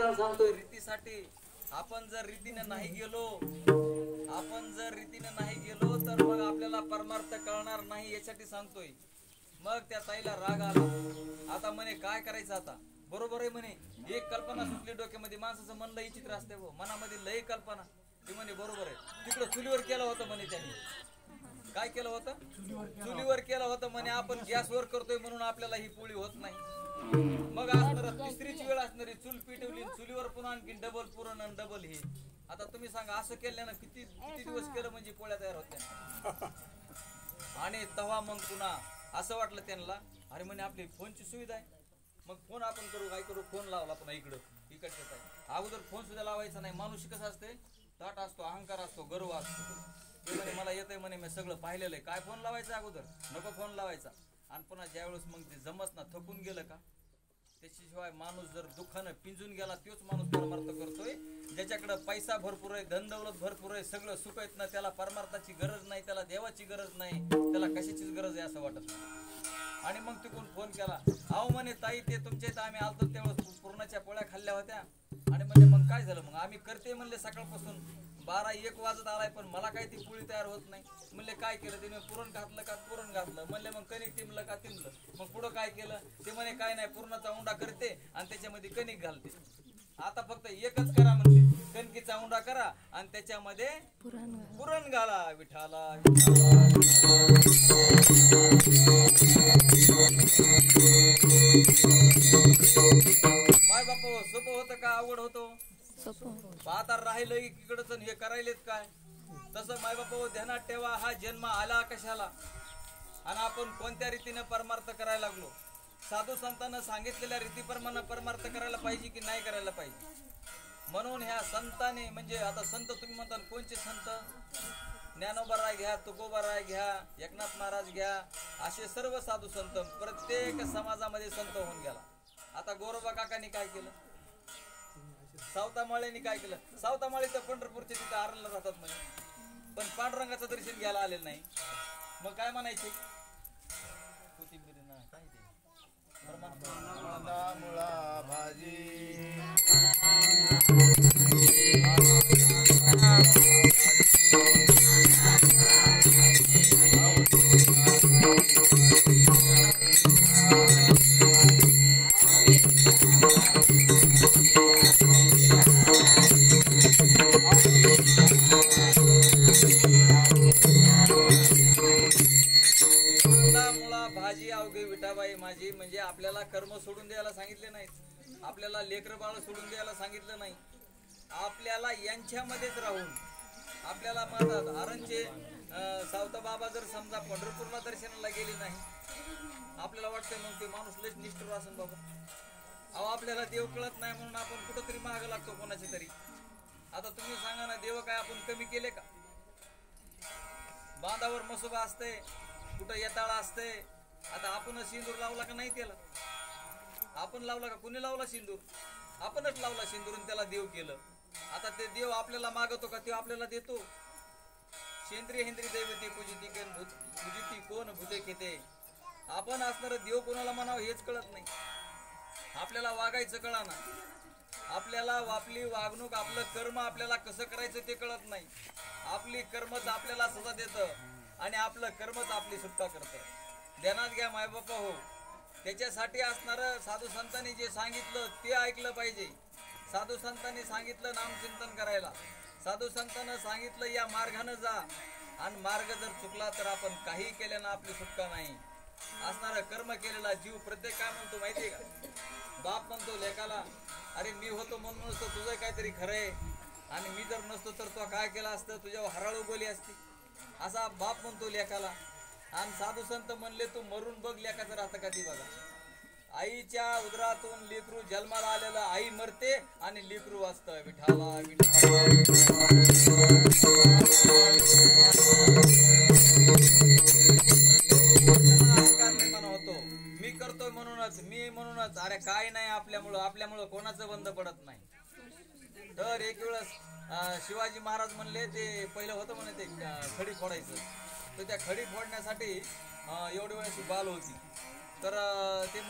कार्यक्रम सांगतोय रीतीसाठी. आपण जर रीतीने नाही गेलो तर मग आपल्याला परमार्थ कळणार नाही, यासाठी सांगतोय. मग त्या ताईला राग आला. आता म्हणे काय करायचं आता? बरोबर आहे म्हणे. एक कल्पना सुचली डोक्यामध्ये. माणसाचं मन लई चित्र असते हो, मनामध्ये लई कल्पना. ती म्हणे बरोबर आहे. तिकडं चुलीवर केलं होतं म्हणे त्यांनी. काय केलं होतं? चुलीवर केलं होतं म्हणे. आपण गॅसवर करतोय म्हणून आपल्याला ही पोळी होत नाही. मग असणार तिसरीची वेळ असणारी. चूल पेटवली, चुलीवर पुन्हा आणखी डबल पुरण आणि डबल हे. आता तुम्ही सांगा, असं केल्यानं किती दिवस केलं म्हणजे पोळ्या तयार होत्या. आणि तवा मग पुन्हा असं वाटलं त्यांना, अरे म्हणे आपली फोनची सुविधा आहे. मग फोन आपण करू, काय करू? फोन लावला पुन्हा इकडच्या आहे. अगोदर फोन सुद्धा लावायचा नाही. माणूस कसं असते, ताट असतो, अहंकार असतो, गर्व असतो. ते म्हणे मला येतंय म्हणे, मी सगळं पाहिलेलं आहे. काय फोन लावायचा? अगोदर नको फोन लावायचा. आणि पुन्हा ज्यावेळेस मग ते जमत ना, थकून गेलं का, त्याच्याशिवाय माणूस जर दुःखानं पिंजून गेला, तोच माणूस परमार्थ करतोय. ज्याच्याकडे पैसा भरपूर आहे, धनदौलत भरपूर आहे, सगळं सुख आहेत ना, त्याला परमार्थाची गरज नाही, त्याला देवाची गरज नाही, त्याला कशाचीच गरज आहे असं वाटत नाही. आणि मग तिकडून फोन केला. अहो म्हणे ताई, ते तुमच्या इथं आम्ही आलतो त्यावेळेस पूर्णाच्या पोळ्या खाल्ल्या होत्या. आणि म्हणले मग काय झालं? मग आम्ही करते म्हणले सकाळपासून 12-1 वाजत आलाय, पण मला काही ती पोळी तयार होत नाही. म्हणले काय केलं? त्याने पुरण घातलं का? पुरण घातलं. म्हणले मग कणिक तिंबलं का? तिंबलं. मग पुढं काय केलं? ते म्हणे काय नाही, पुरणाचा उंडा करते आणि त्याच्यामध्ये कणिक घालते. आता फक्त एकच करा म्हणते, कणकीचा उंडा करा आणि त्याच्यामध्ये पुरण घाला. विठाला माय बाप, सोपं होतं का अवघड होतो? आता राहिलं इकडच हे करायलेत काय? तसं माय बाप ध्यानात ठेवा, हा जन्म आला कशाला आणि आपण कोणत्या रीतीने परमार्थ करायला लागलो. साधू संतांना सांगितलेल्या रीतीप्रमाणे परमार्थ करायला पाहिजे की नाही करायला पाहिजे. म्हणून ह्या संतांनी, म्हणजे आता संत तुम्ही म्हणता कोणचे संत? ज्ञानोबा घ्या, तुकोबा घ्या, एकनाथ महाराज घ्या, असे सर्व साधू संत प्रत्येक समाजामध्ये संत होऊन गेला. आता गोरोबा काकांनी काय केलं? सावतामाळ्यांनी काय केलं? सावतामाळी तर पंढरपूरच्या तिथे आरला राहतात म्हणे, पण पांडुरंगाचं दर्शन घ्यायला आलेलं नाही. मग काय म्हणायचे? काय ते मुळा भाजी भाजी अवघी विठाबाई माझी. म्हणजे आपल्याला कर्म सोडून द्यायला सांगितले नाहीत, आपल्याला लेकर बाळ सोडून द्यायला सांगितलं नाही. आपल्याला यांच्यामध्येच राहून आपल्याला म्हणतात आरणचे सावता बाबा जर समजा पंढरपूरला दर्शनाला गेले नाही, आपल्याला वाटतं मग ते माणूस लयच निष्ठुर असेल बाबा. अहो आपल्याला देव कळत नाही म्हणून आपण कुठंतरी मागं लागतो कोणाची तरी. आता तुम्ही सांगा ना, देव काय आपण कमी केले का? बांधावर मसोबा असते, कुठं येताळा असते. आता आपण सिंदूर लावला का नाही? त्याला आपण लावला का? कुणी लावला सिंदूर? आपणच लावला सिंदूर आणि त्याला देव केलं. आता ते देव आपल्याला मागवतो का? ते आपल्याला देतो. सेंद्रिय हिंद्री दैवती पूजिती कोण भूते खेते. आपण असणार देव कोणाला म्हणावं हेच कळत नाही. आपल्याला वागायचं कळा ना, आपल्याला आपली वागणूक, आपलं कर्म आपल्याला कसं करायचं ते कळत नाही. आपली कर्मच आपल्याला सजा देतं आणि आपलं कर्मच आपली सुटका करतं. ध्यानात घ्या मायबापा हो. त्याच्यासाठी असणार साधू संतांनी जे सांगितलं ते ऐकलं पाहिजे. साधू संतांनी सांगितलं नामचिंतन करायला, साधू संतांनी सांगितलं या मार्गाने जा. आणि मार्ग जर चुकला तर आपण काही केल्यानं आपली सुटका नाही. असणारा कर्म केलेला जीव प्रत्येक काय म्हणतो माहितीये का? बाप म्हणतो लेकाला, अरे मी होतो म्हणूनच तर तुझं काहीतरी खरंय, आणि मी जर नसतो तर तो काय केला असतं, तुझ्यावर हराळू बोली असती, असा बाप म्हणतो लेकाला. आणि साधू संत म्हणले तू मरून बघ लेकाचं राहतं का ती बघा. आईच्या उदरातून लेकरू जन्माला आलेलं, आई मरते आणि लेकरू वाचतं. विठाला विठाला होतो मी करतोय म्हणूनच, मी म्हणूनच. अरे काय नाही, आपल्यामुळं कोणाचं बंद पडत नाही. तर एक वेळेस शिवाजी महाराज म्हणले, ते पहिलं होतं म्हणे ते खडी फोडायचं, तर त्या खडी फोडण्यासाठी एवढी वेळेस बाल होती, तर ते